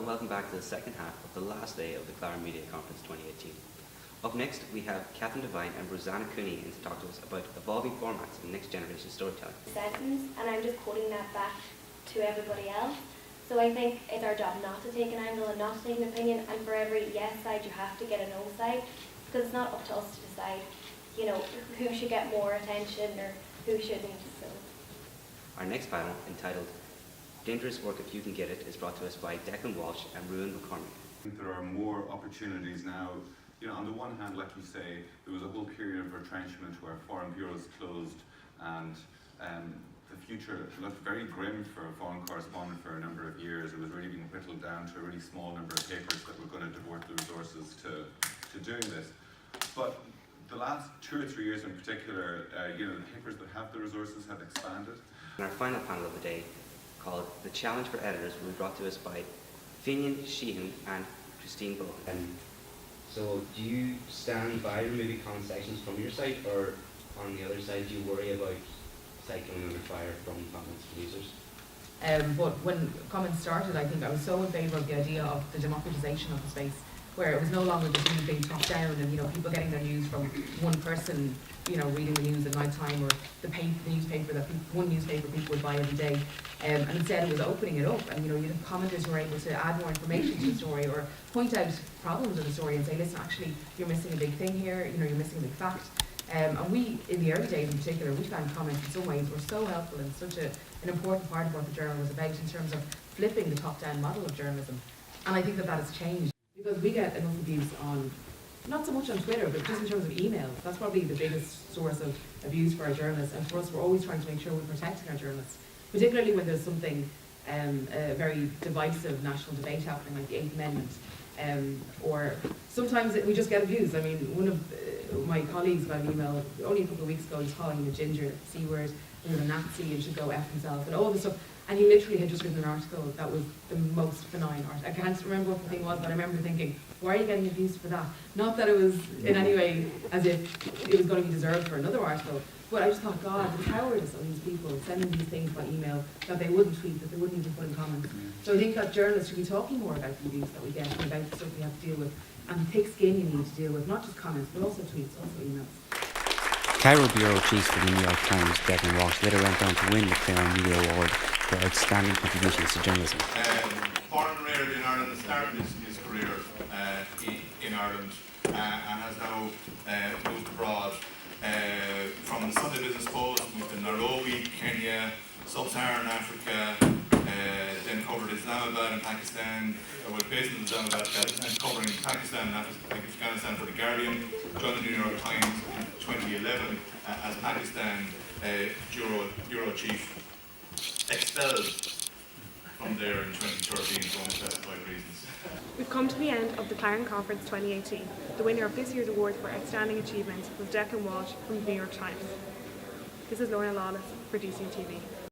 and welcome back to the second half of the last day of the Cleraun Media Conference 2018. Up next, we have Catherine Devine and Rosanna Cooney in to talk to us about evolving formats in next generation storytelling. Sentence, and I'm just quoting that back to everybody else. So I think it's our job not to take an angle and not to take an opinion, and for every yes side you have to get a no side, because it's not up to us to decide, you know, who should get more attention or who shouldn't. So our next panel, entitled Dangerous Work If You Can Get It, is brought to us by Declan Walsh and Ruan McCormick. I think there are more opportunities now. You know, on the one hand, like you say, there was a whole period of retrenchment where foreign bureaus closed, and the future looked very grim for a foreign correspondent for a number of years. It was really being whittled down to a really small number of papers that were going to devote the resources to doing this. But the last 2 or 3 years in particular, you know, the papers that have the resources have expanded. And our final panel of the day, called The Challenge for Editors, will be brought to us by Finian Sheehan and Christine Bow. So do you stand by removing comment sections from your site, or on the other side do you worry about cycling under fire from comments producers? But when comments started, I think I was so in favour of the idea of the democratisation of the space, where it was no longer just me being top down and, you know, people getting their news from one person, you know, reading the news at night time, or the newspaper that one newspaper people would buy every day, and instead it was opening it up, and, you know, the commenters were able to add more information to the story or point out problems in the story and say, listen, actually you're missing a big thing here, you know, you're missing a big fact. And we, in the early days in particular, we found comments in some ways were so helpful and such an important part of what the journal was about in terms of flipping the top-down model of journalism. And I think that has changed, because we get enough abuse on, not so much on Twitter, but just in terms of emails. That's probably the biggest source of abuse for our journalists, and for us, we're always trying to make sure we're protecting our journalists, particularly when there's something, a very divisive national debate happening, like the 8th Amendment, or sometimes we just get abused. I mean, one of my colleagues got an email only a couple of weeks ago, he's calling him a ginger, C word, he was a Nazi and should go F himself, and all this stuff. And he literally had just written an article that was the most benign article. I can't remember what the thing was, but I remember thinking, why are you getting abused for that? Not that it was in any way as if it was going to be deserved for another article, but I just thought, God, the cowardice of these people sending these things by email that they wouldn't tweet, that they wouldn't even put in comments. So I think that journalists should be talking more about the abuse that we get and about the stuff we have to deal with, and the thick skin you need to deal with, not just comments, but also tweets, also emails. Cairo Bureau Chief for the New York Times, Declan Walsh, later went on to win the Cleraun Media Award for outstanding contributions to journalism. Born and reared in Ireland, started his career in Ireland and has now moved abroad from the Sunday Business Post, moved to Nairobi, Kenya, Sub-Saharan Africa, then covered Islamabad and Pakistan, based in Islamabad, Pakistan, covering Pakistan and Afghanistan for The Guardian, joined the New York Times in 2011 as Pakistan Bureau Chief, expelled from there in 2013 for unspecified reasons. We've come to the end of the Cleraun Conference 2018. The winner of this year's award for outstanding achievements was Declan Walsh from the New York Times. This is Lorna Lawless for DCTV.